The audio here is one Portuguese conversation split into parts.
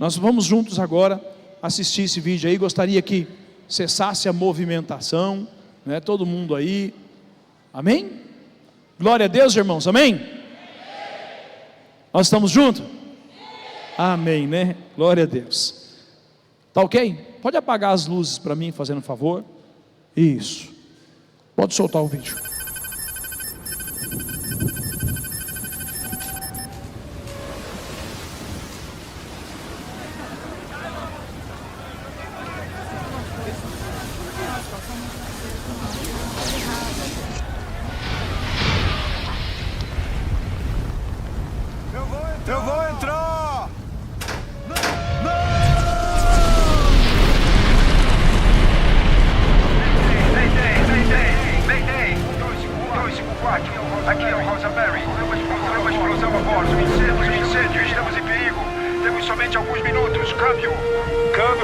nós vamos juntos agora assistir esse vídeo aí. Gostaria que cessasse a movimentação, né? Todo mundo aí, amém? Glória a Deus, irmãos, amém? Nós estamos juntos? Amém, né? Glória a Deus. Tá ok? Pode apagar as luzes para mim, fazendo um favor. Isso. Pode soltar o vídeo. Eu vou entrar! Mayday! 254, aqui é o Rosemary. Uma explosão a bordo. Incêndio, estamos em perigo. Temos somente alguns minutos. Câmbio,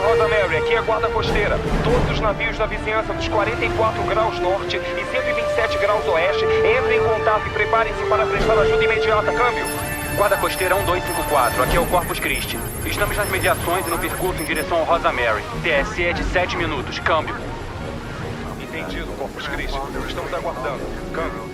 Rosemary, aqui é a guarda costeira. Todos os navios da vizinhança dos 44 graus norte e 127 graus oeste entrem em contato e preparem-se para prestar ajuda imediata. Câmbio. Guarda costeira 1254, aqui é o Corpus Christi. Estamos nas mediações e no percurso em direção ao Rosemary. TSE é de 7 minutos. Câmbio. entendido, Corpus Christi. Estamos aguardando. Câmbio.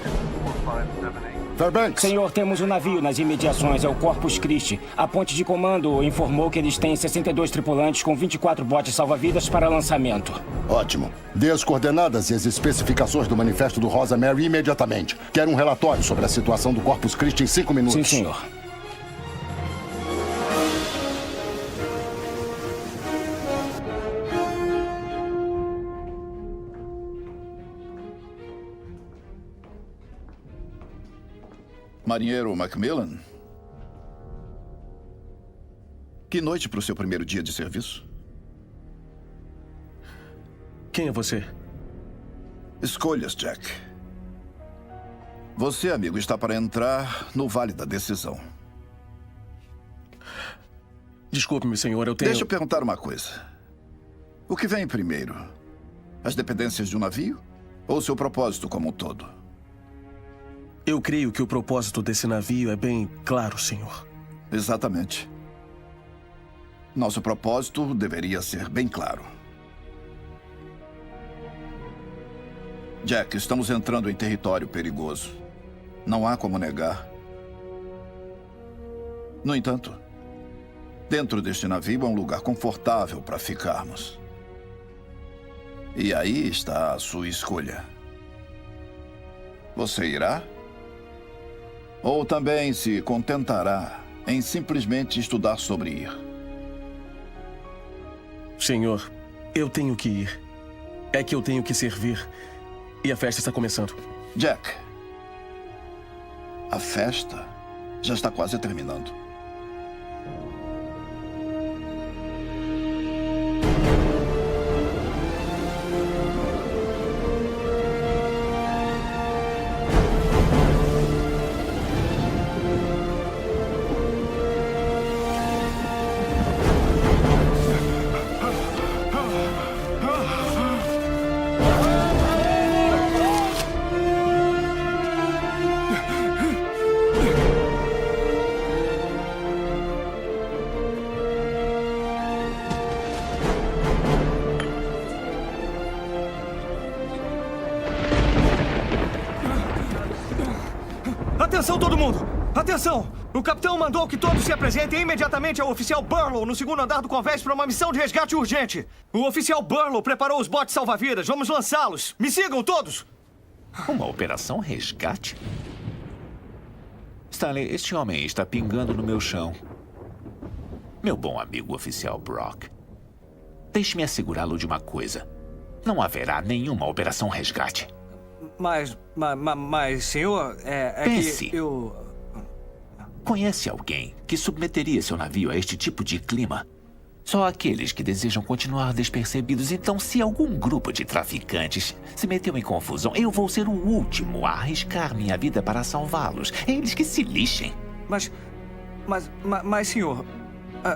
Fairbanks. Senhor, temos um navio nas imediações, é o Corpus Christi. A ponte de comando informou que eles têm 62 tripulantes com 24 botes salva-vidas para lançamento. Ótimo. Dê as coordenadas e as especificações do manifesto do Rosemary imediatamente. Quero um relatório sobre a situação do Corpus Christi em 5 minutos. Sim, senhor. Marinheiro Macmillan? Que noite para o seu primeiro dia de serviço? Quem é você? Escolhas, Jack. Você, amigo, está para entrar no Vale da Decisão. Desculpe-me, senhor, eu tenho... Deixa eu perguntar uma coisa. O que vem primeiro? As dependências de um navio? Ou seu propósito como um todo? Eu creio que o propósito desse navio é bem claro, senhor. Exatamente. Nosso propósito deveria ser bem claro. Jack, estamos entrando em território perigoso. Não há como negar. No entanto, dentro deste navio é um lugar confortável para ficarmos. E aí está a sua escolha. Você irá? Ou também se contentará em simplesmente estudar sobre ir? Senhor, eu tenho que ir. É que eu tenho que servir. E a festa está começando. Jack, a festa já está quase terminando. Atenção, todo mundo! Atenção! O capitão mandou que todos se apresentem imediatamente ao oficial Burlow no segundo andar do convés para uma missão de resgate urgente. O oficial Burlow preparou os botes salva-vidas. Vamos lançá-los. Me sigam todos! Uma operação resgate? Stanley, este homem está pingando no meu chão. Meu bom amigo oficial Brock, deixe-me assegurá-lo de uma coisa. Não haverá nenhuma operação resgate. Mas, senhor, Pense. que eu... Conhece alguém que submeteria seu navio a este tipo de clima? Só aqueles que desejam continuar despercebidos. Então, se algum grupo de traficantes se meteu em confusão, eu vou ser o último a arriscar minha vida para salvá-los. Eles que se lixem. Mas, senhor,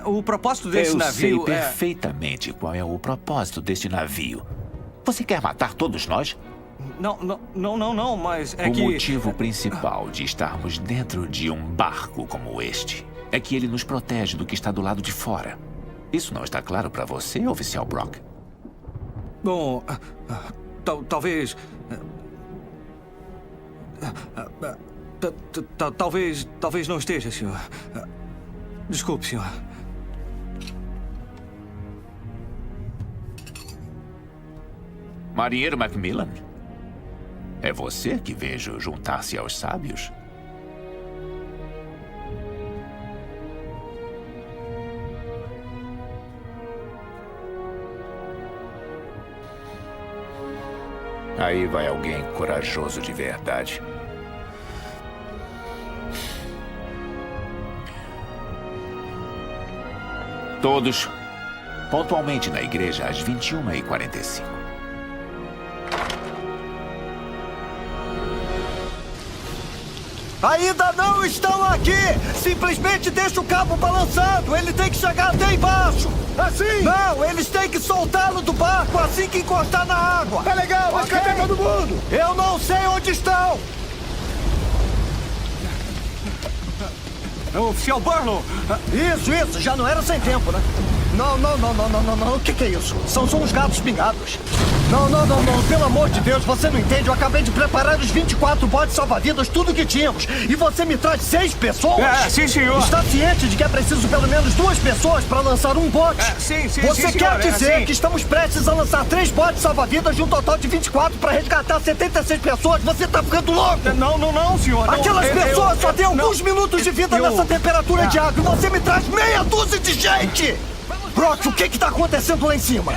o propósito desse navio Eu sei perfeitamente qual é o propósito deste navio. Você quer matar todos nós? Não, mas é o que... O motivo principal de estarmos dentro de um barco como este é que ele nos protege do que está do lado de fora. Isso não está claro para você, oficial Brock? Bom, talvez... Talvez não esteja, senhor. Desculpe, senhor. Marinheiro Macmillan? É você que vejo juntar-se aos sábios? Aí vai alguém corajoso de verdade. Todos, pontualmente na igreja às 21h45. Ainda não estão aqui! Simplesmente deixa o cabo balançando! Ele tem que chegar até embaixo! Assim? Não, eles têm que soltá-lo do barco assim que encostar na água! Tá legal, mas cadê todo mundo? Eu não sei onde estão! Oficial Barlow! Isso, já não era sem tempo, né? Não, o que é isso? São os gatos pingados. Não, pelo amor de Deus, você não entende? Eu acabei de preparar os 24 botes salva-vidas, tudo que tínhamos. E você me traz 6 pessoas? Sim, senhor. Está ciente de que é preciso pelo menos 2 pessoas para lançar um bote? Sim, Você sim, quer senhor, dizer que estamos prestes a lançar 3 botes salva-vidas de um total de 24 para resgatar 76 pessoas? Você tá ficando louco? Não, senhor. Aquelas pessoas só têm alguns minutos de vida nessa temperatura de água e você me traz meia dúzia de gente! Brock, o que tá acontecendo lá em cima?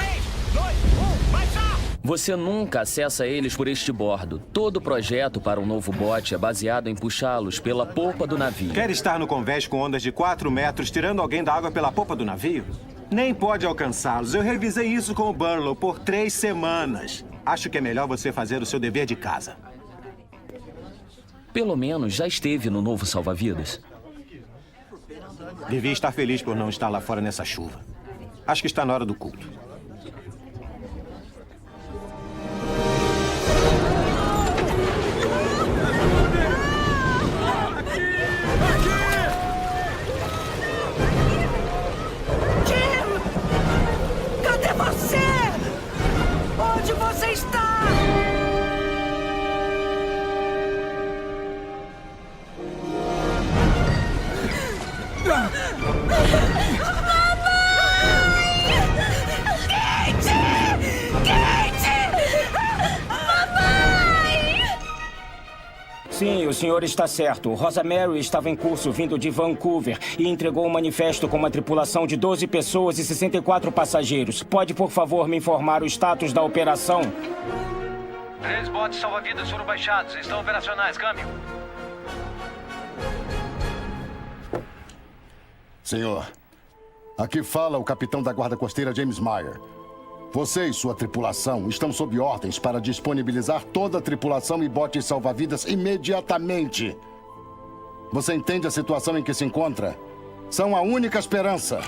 Você nunca acessa eles por este bordo. Todo o projeto para um novo bote é baseado em puxá-los pela polpa do navio. Quer estar no convés com ondas de 4 metros, tirando alguém da água pela polpa do navio? Nem pode alcançá-los. Eu revisei isso com o Barlow por 3 semanas. Acho que é melhor você fazer o seu dever de casa. Pelo menos já esteve no novo salva-vidas. Devia estar feliz por não estar lá fora nessa chuva. Acho que está na hora do culto. Cadê você? Onde você está? Sim, o senhor está certo. Rosa Mary estava em curso vindo de Vancouver e entregou um manifesto com uma tripulação de 12 pessoas e 64 passageiros. Pode, por favor, me informar o status da operação? 3 botes salva-vidas foram baixados. Estão operacionais. Câmbio. Senhor, aqui fala o capitão da guarda costeira James Meyer. Você e sua tripulação estão sob ordens para disponibilizar toda a tripulação e botes salva-vidas imediatamente. Você entende a situação em que se encontra? São a única esperança.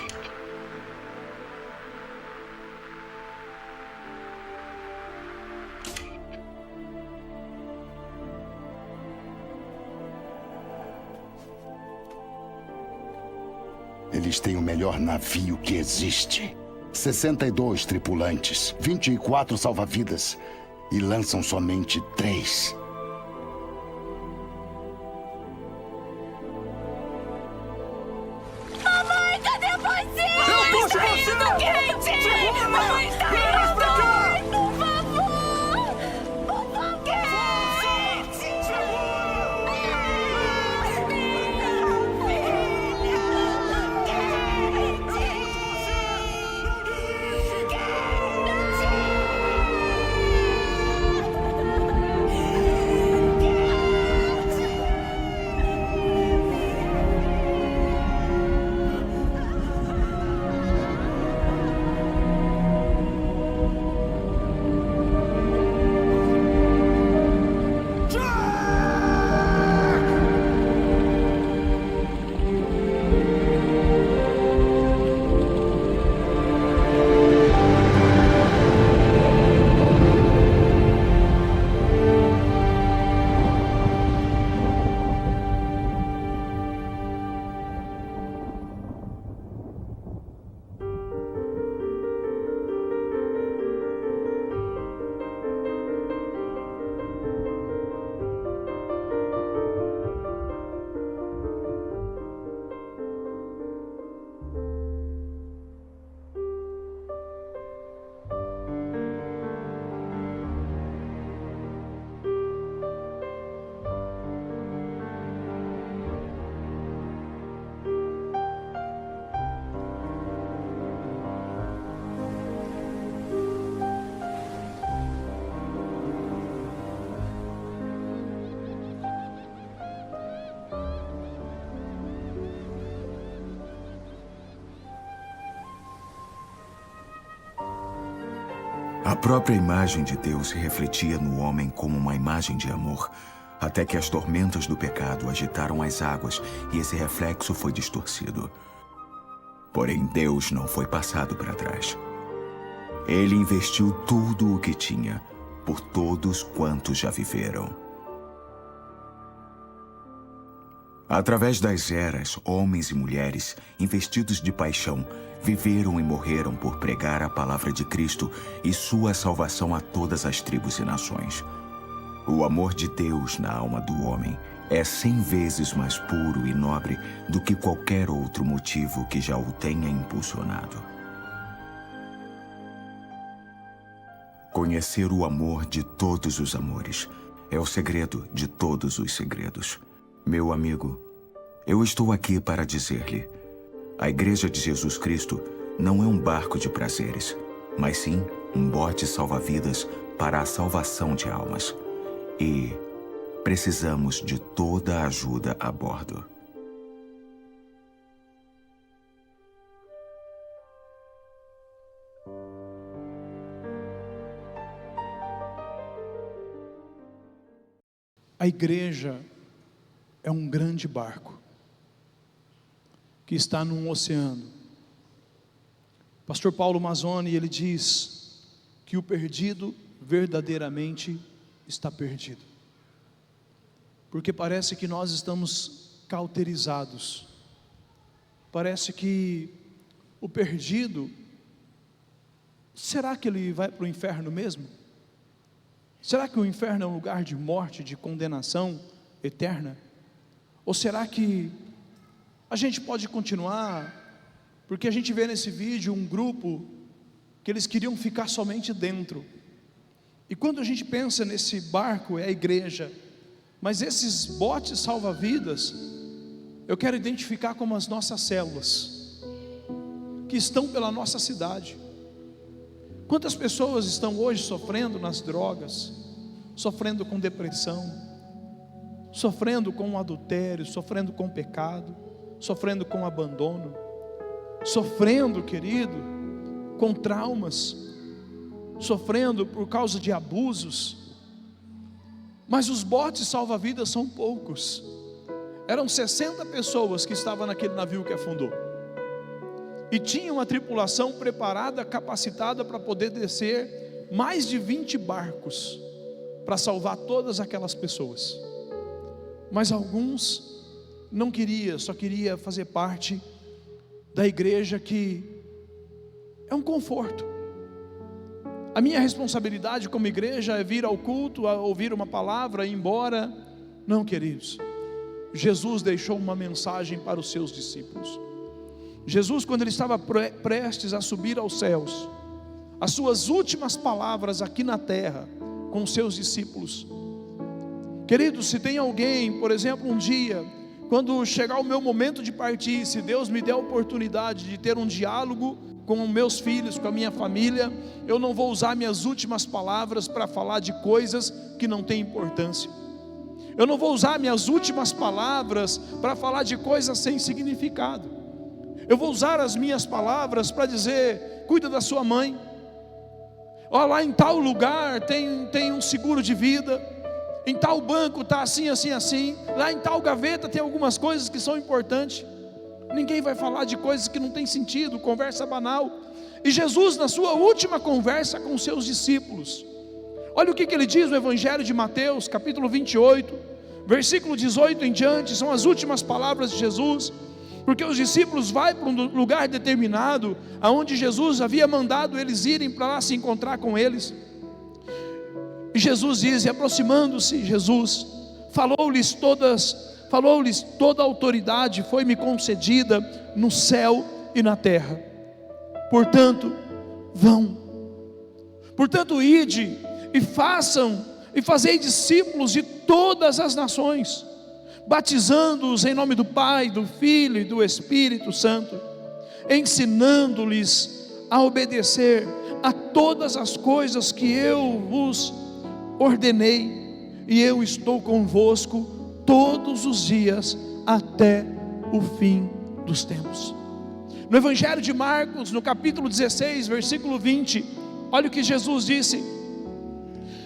Eles têm o melhor navio que existe. 62 tripulantes, 24 salva-vidas e lançam somente 3. Mamãe, cadê você? Eu puxo está você! indo, Kate! Mamãe está indo! Por favor! Por favor! Kate! A própria imagem de Deus se refletia no homem como uma imagem de amor, até que as tormentas do pecado agitaram as águas e esse reflexo foi distorcido. Porém, Deus não foi passado para trás. Ele investiu tudo o que tinha por todos quantos já viveram. Através das eras, homens e mulheres, investidos de paixão, viveram e morreram por pregar a palavra de Cristo e sua salvação a todas as tribos e nações. O amor de Deus na alma do homem é 100 vezes mais puro e nobre do que qualquer outro motivo que já o tenha impulsionado. Conhecer o amor de todos os amores é o segredo de todos os segredos. Meu amigo, eu estou aqui para dizer-lhe: a Igreja de Jesus Cristo não é um barco de prazeres, mas sim um bote salva-vidas para a salvação de almas. E precisamos de toda a ajuda a bordo. A igreja é um grande barco que está num oceano. Pastor Paulo Mazzoni, ele diz que o perdido verdadeiramente está perdido, porque parece que nós estamos cauterizados. Parece que o perdido, será que ele vai para o inferno mesmo? Será que o inferno é um lugar de morte, de condenação eterna? Ou será que a gente pode continuar? Porque a gente vê nesse vídeo um grupo que eles queriam ficar somente dentro. E quando a gente pensa nesse barco, é a igreja. Mas esses botes salva-vidas, eu quero identificar como as nossas células, que estão pela nossa cidade. Quantas pessoas estão hoje sofrendo nas drogas, sofrendo com depressão, sofrendo com o adultério, sofrendo com o pecado, sofrendo com o abandono, sofrendo, querido, com traumas, sofrendo por causa de abusos. Mas os botes salva-vidas são poucos. Eram 60 pessoas que estavam naquele navio que afundou, e tinha uma tripulação preparada, capacitada para poder descer mais de 20 barcos para salvar todas aquelas pessoas. Mas alguns não queriam, só queria fazer parte da igreja, que é um conforto. A minha responsabilidade como igreja é vir ao culto, a ouvir uma palavra e ir embora. Não, queridos, Jesus deixou uma mensagem para os seus discípulos. Jesus, quando ele estava prestes a subir aos céus, as suas últimas palavras aqui na terra com os seus discípulos. Queridos, se tem alguém, por exemplo, um dia, quando chegar o meu momento de partir, se Deus me der a oportunidade de ter um diálogo com meus filhos, com a minha família, eu não vou usar minhas últimas palavras para falar de coisas que não têm importância. Eu não vou usar minhas últimas palavras para falar de coisas sem significado. Eu vou usar as minhas palavras para dizer: cuida da sua mãe. Ó, lá em tal lugar tem um seguro de vida. Em tal banco está assim, assim, assim. Lá em tal gaveta tem algumas coisas que são importantes. Ninguém vai falar de coisas que não tem sentido, conversa banal. E Jesus, na sua última conversa com os seus discípulos, olha o que ele diz no Evangelho de Mateus, capítulo 28, versículo 18 em diante. São as últimas palavras de Jesus, porque os discípulos vão para um lugar determinado, aonde Jesus havia mandado eles irem para lá se encontrar com eles. E Jesus diz, e aproximando-se Jesus, falou-lhes toda a autoridade foi-me concedida no céu e na terra. Portanto, vão. Portanto, ide e fazei discípulos de todas as nações, batizando-os em nome do Pai, do Filho e do Espírito Santo, ensinando-lhes a obedecer a todas as coisas que eu vos ordenei, e eu estou convosco todos os dias até o fim dos tempos. No Evangelho de Marcos, no capítulo 16, versículo 20, olha o que Jesus disse: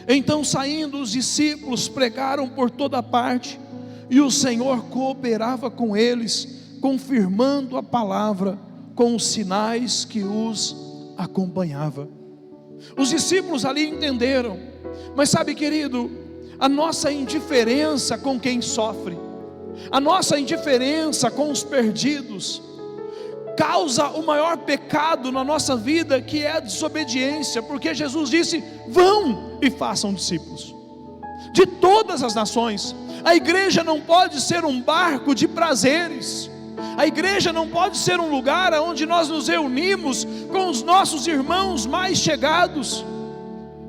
então saindo os discípulos pregaram por toda parte, e o Senhor cooperava com eles, confirmando a palavra com os sinais que os acompanhava. Os discípulos ali entenderam, mas sabe, querido, a nossa indiferença com quem sofre, a nossa indiferença com os perdidos, causa o maior pecado na nossa vida, que é a desobediência, porque Jesus disse: vão e façam discípulos de todas as nações. A igreja não pode ser um barco de prazeres, a igreja não pode ser um lugar onde nós nos reunimos com os nossos irmãos mais chegados.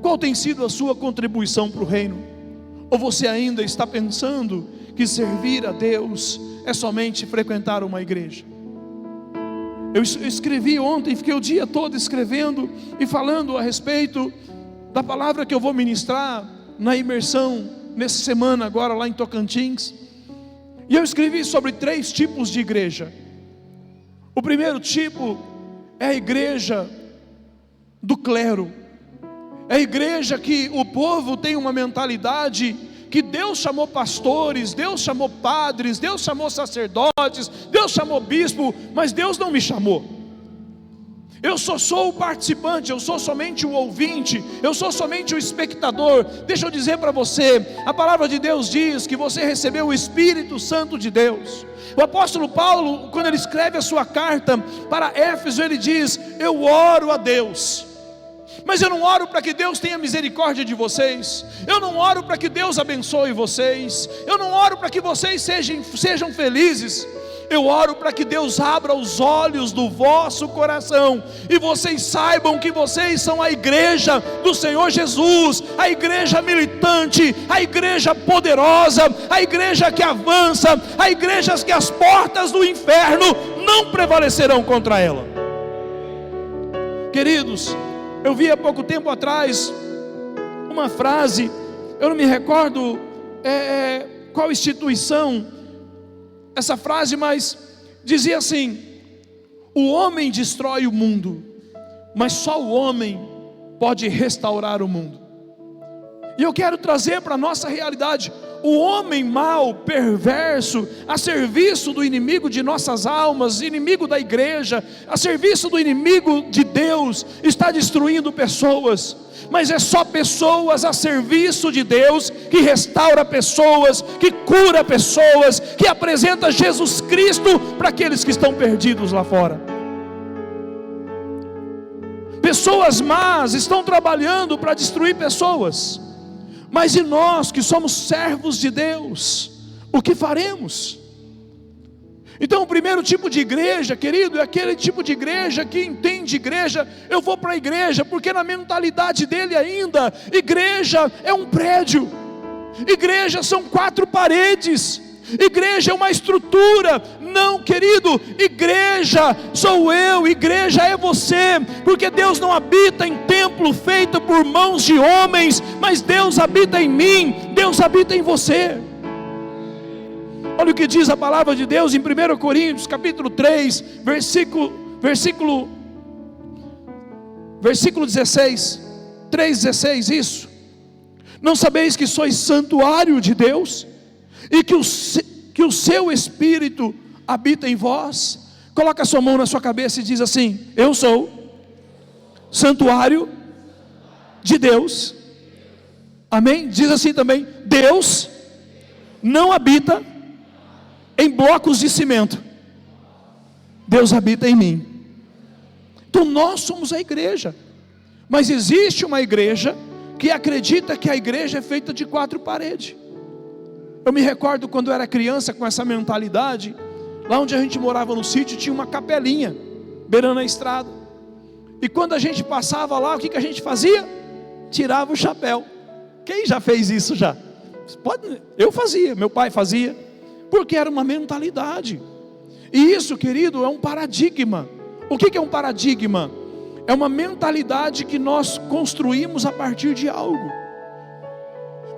Qual tem sido a sua contribuição para o reino? Ou você ainda está pensando que servir a Deus é somente frequentar uma igreja? Eu escrevi ontem, fiquei o dia todo escrevendo e falando a respeito da palavra que eu vou ministrar na imersão, nessa semana agora lá em Tocantins. E eu escrevi sobre 3 tipos de igreja. O primeiro tipo é a igreja do clero. É a igreja que o povo tem uma mentalidade que Deus chamou pastores, Deus chamou padres, Deus chamou sacerdotes, Deus chamou bispo, mas Deus não me chamou. Eu só sou o participante, eu sou somente o ouvinte, eu sou somente o espectador. Deixa eu dizer para você, a palavra de Deus diz que você recebeu o Espírito Santo de Deus. O apóstolo Paulo, quando ele escreve a sua carta para Éfeso, ele diz: eu oro a Deus, mas eu não oro para que Deus tenha misericórdia de vocês, eu não oro para que Deus abençoe vocês, eu não oro para que vocês sejam felizes. Eu oro para que Deus abra os olhos do vosso coração, e vocês saibam que vocês são a igreja do Senhor Jesus, a igreja militante, a igreja poderosa, a igreja que avança, a igreja que as portas do inferno não prevalecerão contra ela. Queridos, eu vi há pouco tempo atrás uma frase, eu não me recordo qual instituição essa frase, mas dizia assim: o homem destrói o mundo, mas só o homem pode restaurar o mundo. E eu quero trazer para a nossa realidade: o homem mau, perverso, a serviço do inimigo de nossas almas, inimigo da igreja, a serviço do inimigo de Deus, está destruindo pessoas. Mas é só pessoas a serviço de Deus que restaura pessoas, que cura pessoas, que apresenta Jesus Cristo para aqueles que estão perdidos lá fora. Pessoas más estão trabalhando para destruir pessoas, mas e nós que somos servos de Deus, o que faremos? Então o primeiro tipo de igreja, querido, é aquele tipo de igreja que entende igreja. Eu vou para a igreja porque na mentalidade dele ainda, igreja é um prédio, igreja são 4 paredes, igreja é uma estrutura. Não, querido, igreja sou eu, igreja é você, porque Deus não habita em templo feito por mãos de homens, mas Deus habita em mim, Deus habita em você. Olha o que diz a palavra de Deus em 1 Coríntios capítulo 3, versículo 16, 3,16, isso. Não sabeis que sois santuário de Deus, e que o seu Espírito habita em vós? Coloca a sua mão na sua cabeça e diz assim: eu sou santuário de Deus. Amém? Diz assim também: Deus não habita em blocos de cimento, Deus habita em mim. Então nós somos a igreja, mas existe uma igreja que acredita que a igreja é feita de 4 paredes. Eu me recordo quando eu era criança com essa mentalidade, lá onde a gente morava no sítio tinha uma capelinha beirando a estrada, e quando a gente passava lá, o que a gente fazia? Tirava o chapéu. Quem já fez isso já? Eu fazia, meu pai fazia, porque era uma mentalidade. E isso, querido, é um paradigma. O que é um paradigma? É uma mentalidade que nós construímos a partir de algo.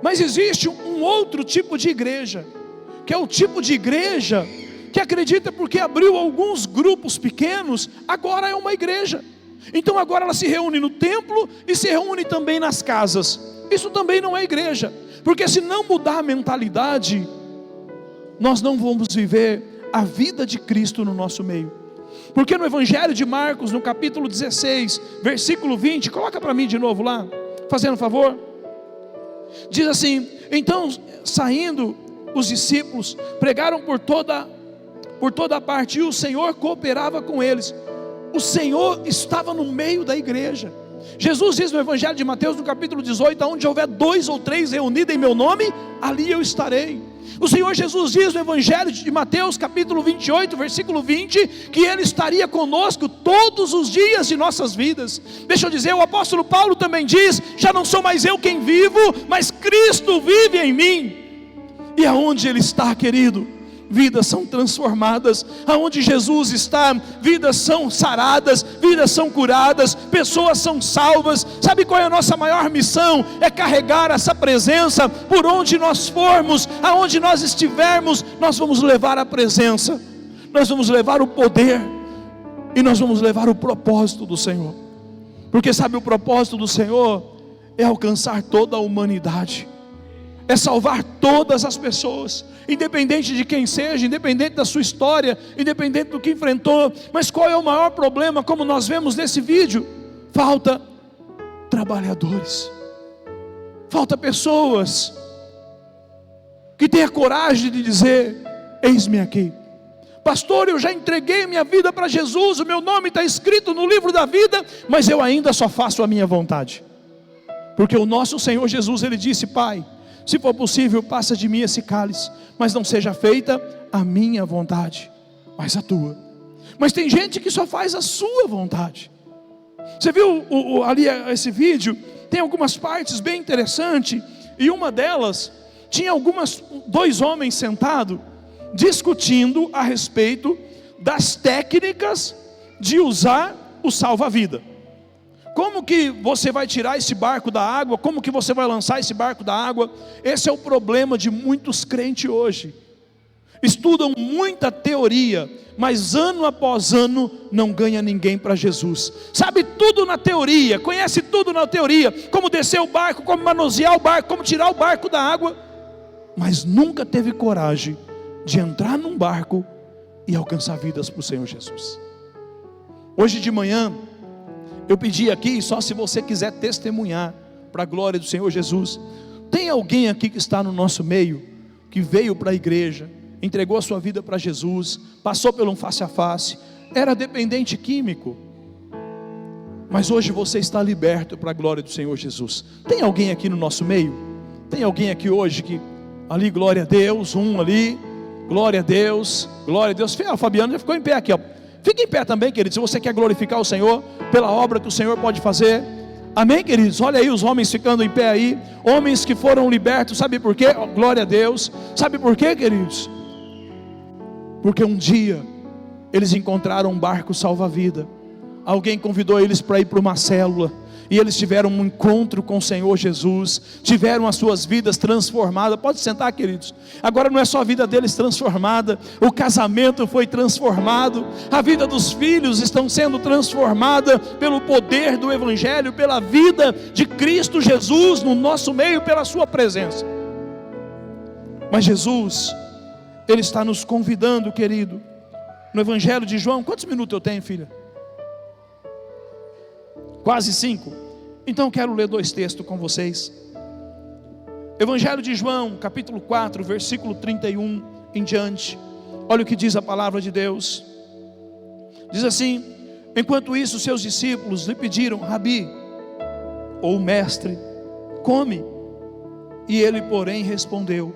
Mas existe um outro tipo de igreja, que é o tipo de igreja que acredita porque abriu alguns grupos pequenos, agora é uma igreja. Então agora ela se reúne no templo e se reúne também nas casas. Isso também não é igreja, porque se não mudar a mentalidade, nós não vamos viver a vida de Cristo no nosso meio. Porque no Evangelho de Marcos, no capítulo 16, versículo 20, coloca para mim de novo lá, fazendo favor. Diz assim: então saindo os discípulos, pregaram por toda parte, e o Senhor cooperava com eles. O Senhor estava no meio da igreja. Jesus diz no Evangelho de Mateus, no capítulo 18, onde houver 2 ou 3 reunidos em meu nome, ali eu estarei. O Senhor Jesus diz no Evangelho de Mateus, capítulo 28, versículo 20, que Ele estaria conosco todos os dias de nossas vidas. Deixa eu dizer, o apóstolo Paulo também diz: já não sou mais eu quem vivo, mas Cristo vive em mim. E aonde Ele está, querido, vidas são transformadas. Aonde Jesus está, vidas são saradas, vidas são curadas, pessoas são salvas. Sabe qual é a nossa maior missão? É carregar essa presença por onde nós formos, aonde nós estivermos. Nós vamos levar a presença, nós vamos levar o poder, e nós vamos levar o propósito do Senhor. Porque sabe, o propósito do Senhor é alcançar toda a humanidade, é salvar todas as pessoas, independente de quem seja, independente da sua história, independente do que enfrentou. Mas qual é o maior problema? Como nós vemos nesse vídeo, falta trabalhadores, falta pessoas que tenham coragem de dizer: eis-me aqui, pastor, eu já entreguei minha vida para Jesus, o meu nome está escrito no livro da vida, mas eu ainda só faço a minha vontade. Porque o nosso Senhor Jesus, Ele disse: Pai, se for possível, passa de mim esse cálice, mas não seja feita a minha vontade, mas a tua. Mas tem gente que só faz a sua vontade. Você viu ali esse vídeo? Tem algumas partes bem interessantes, e uma delas tinha 2 homens sentados, discutindo a respeito das técnicas de usar o salva-vida. Como que você vai tirar esse barco da água? Como que você vai lançar esse barco da água? Esse é o problema de muitos crentes hoje. Estudam muita teoria, mas ano após ano não ganha ninguém para Jesus. Sabe tudo na teoria, conhece tudo na teoria, como descer o barco, como manusear o barco, como tirar o barco da água, mas nunca teve coragem de entrar num barco e alcançar vidas para o Senhor Jesus. Hoje de manhã eu pedi aqui, só se você quiser testemunhar para a glória do Senhor Jesus. Tem alguém aqui que está no nosso meio, que veio para a igreja, entregou a sua vida para Jesus, passou pelo um face a face, era dependente químico, mas hoje você está liberto para a glória do Senhor Jesus? Tem alguém aqui no nosso meio? Tem alguém aqui hoje que, ali, glória a Deus, ali, glória a Deus, glória a Deus. O Fabiano já ficou em pé aqui, ó. Fique em pé também, queridos, se você quer glorificar o Senhor pela obra que o Senhor pode fazer. Amém, queridos? Olha aí os homens ficando em pé aí, homens que foram libertos. Sabe por quê? Glória a Deus. Sabe por quê, queridos? Porque um dia eles encontraram um barco salva-vida. Alguém convidou eles para ir para uma célula, e eles tiveram um encontro com o Senhor Jesus, tiveram as suas vidas transformadas. Pode sentar, queridos. Agora não é só a vida deles transformada, o casamento foi transformado, a vida dos filhos estão sendo transformada pelo poder do Evangelho, pela vida de Cristo Jesus no nosso meio, pela sua presença. Mas Jesus, Ele está nos convidando, querido, no Evangelho de João. Quantos minutos eu tenho, filha? Quase 5. Então quero ler 2 textos com vocês. Evangelho de João, capítulo 4, versículo 31 em diante. Olha o que diz a palavra de Deus. Diz assim: enquanto isso seus discípulos lhe pediram: Rabi, ou mestre, come. E ele, porém, respondeu: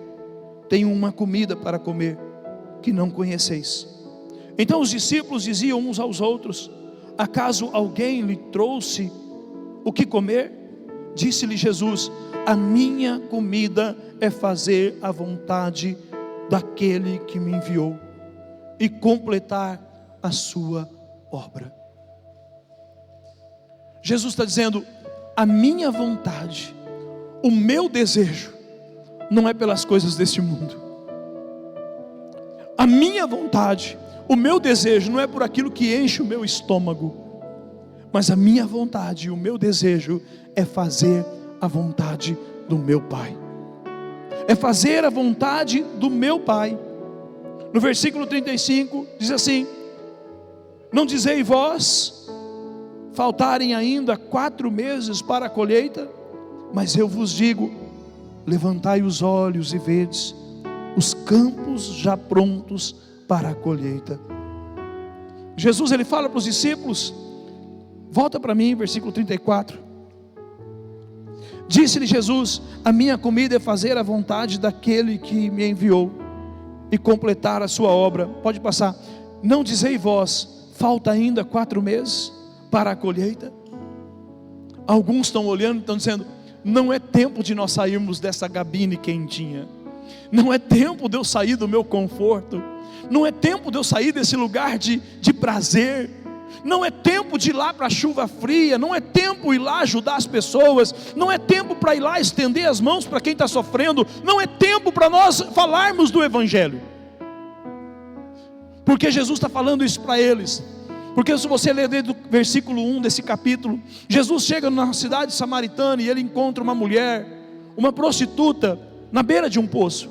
tenho uma comida para comer que não conheceis. Então os discípulos diziam uns aos outros: acaso alguém lhe trouxe o que comer? Disse-lhe Jesus: a minha comida é fazer a vontade daquele que me enviou e completar a sua obra. Jesus está dizendo: a minha vontade, o meu desejo, não é pelas coisas deste mundo. A minha vontade, o meu desejo não é por aquilo que enche o meu estômago, mas a minha vontade e o meu desejo é fazer a vontade do meu Pai. É fazer a vontade do meu Pai. No versículo 35 diz assim: não dizei vós, faltarem ainda 4 meses para a colheita? Mas eu vos digo, levantai os olhos e vedes os campos já prontos para a colheita. Jesus, ele fala para os discípulos, volta para mim, versículo 34. Disse-lhe Jesus: a minha comida é fazer a vontade daquele que me enviou e completar a sua obra. Pode passar. Não dizei vós, falta ainda 4 meses para a colheita? Alguns estão olhando e estão dizendo: não é tempo de nós sairmos dessa gabine quentinha, não é tempo de eu sair do meu conforto, não é tempo de eu sair desse lugar de prazer, não é tempo de ir lá para a chuva fria, não é tempo de ir lá ajudar as pessoas, não é tempo para ir lá estender as mãos para quem está sofrendo, não é tempo para nós falarmos do Evangelho. Porque Jesus está falando isso para eles. Porque se você ler desde o versículo 1 desse capítulo, Jesus chega na cidade samaritana e ele encontra uma mulher, uma prostituta, na beira de um poço.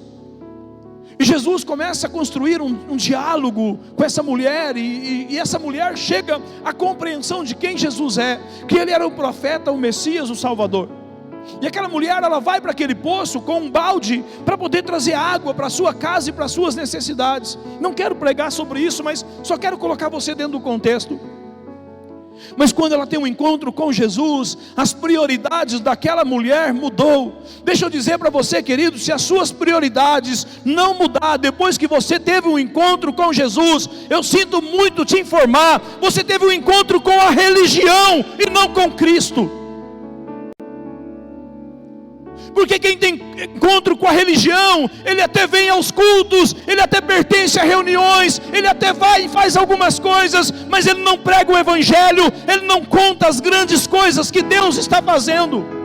E Jesus começa a construir um diálogo com essa mulher, e essa mulher chega à compreensão de quem Jesus é, que ele era o profeta, o Messias, o Salvador. E aquela mulher, ela vai para aquele poço com um balde para poder trazer água para a sua casa e para as suas necessidades. Não quero pregar sobre isso, mas só quero colocar você dentro do contexto. Mas quando ela tem um encontro com Jesus, as prioridades daquela mulher mudou. Deixa eu dizer para você, querido, se as suas prioridades não mudar depois que você teve um encontro com Jesus, eu sinto muito te informar, você teve um encontro com a religião e não com Cristo. Porque quem tem encontro com a religião, ele até vem aos cultos, ele até pertence a reuniões, ele até vai e faz algumas coisas, mas ele não prega o Evangelho, ele não conta as grandes coisas que Deus está fazendo.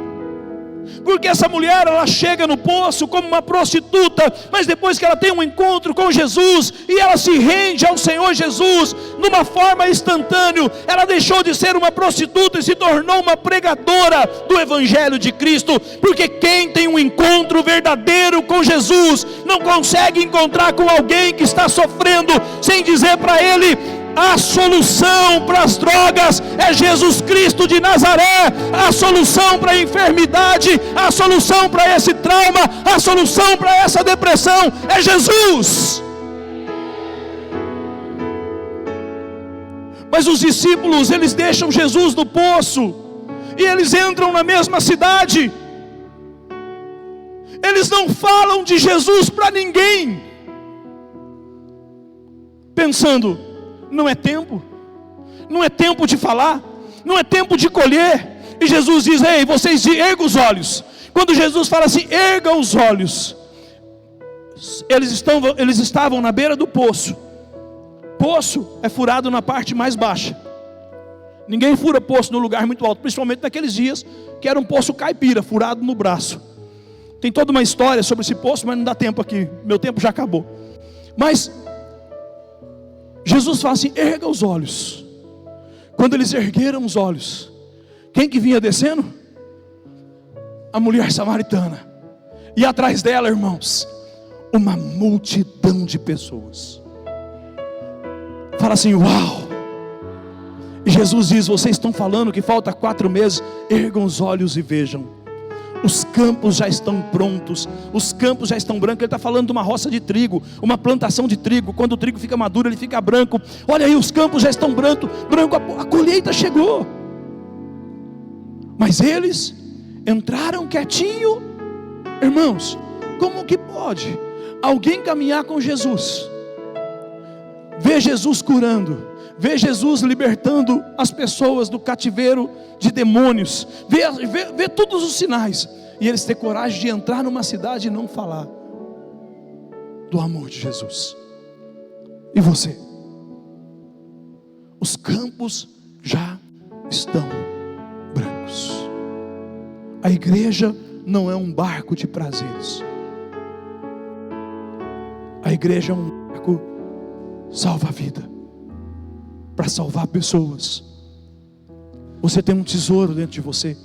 Porque essa mulher, ela chega no poço como uma prostituta, mas depois que ela tem um encontro com Jesus, e ela se rende ao Senhor Jesus, numa forma instantânea, ela deixou de ser uma prostituta e se tornou uma pregadora do Evangelho de Cristo. Porque quem tem um encontro verdadeiro com Jesus, não consegue encontrar com alguém que está sofrendo, sem dizer para ele: a solução para as drogas é Jesus Cristo de Nazaré, a solução para a enfermidade, a solução para esse trauma, a solução para essa depressão é Jesus. Mas os discípulos, eles deixam Jesus no poço e eles entram na mesma cidade. Eles não falam de Jesus para ninguém, pensando: não é tempo, não é tempo de falar, não é tempo de colher. E Jesus diz: ei, vocês ergam os olhos. Quando Jesus fala assim, erga os olhos, eles estavam na beira do poço. Poço é furado na parte mais baixa. Ninguém fura poço no lugar muito alto, principalmente naqueles dias que era um poço caipira, furado no braço. Tem toda uma história sobre esse poço, mas não dá tempo aqui, meu tempo já acabou. Mas Jesus fala assim, erga os olhos. Quando eles ergueram os olhos, quem que vinha descendo? A mulher samaritana. E atrás dela, irmãos, uma multidão de pessoas. Fala assim, uau. E Jesus diz, vocês estão falando que falta 4 meses, ergam os olhos e vejam. Os campos já estão prontos, os campos já estão brancos. Ele está falando de uma roça de trigo, uma plantação de trigo. Quando o trigo fica maduro, ele fica branco. Olha aí, os campos já estão branco, a colheita chegou. Mas eles entraram quietinho. Irmãos, como que pode alguém caminhar com Jesus, ver Jesus curando, ver Jesus libertando as pessoas do cativeiro de demônios, ver todos os sinais, e eles ter coragem de entrar numa cidade e não falar do amor de Jesus? E você? Os campos já estão brancos. A igreja não é um barco de prazeres. A igreja é um barco salva-vida, para salvar pessoas. Você tem um tesouro dentro de você.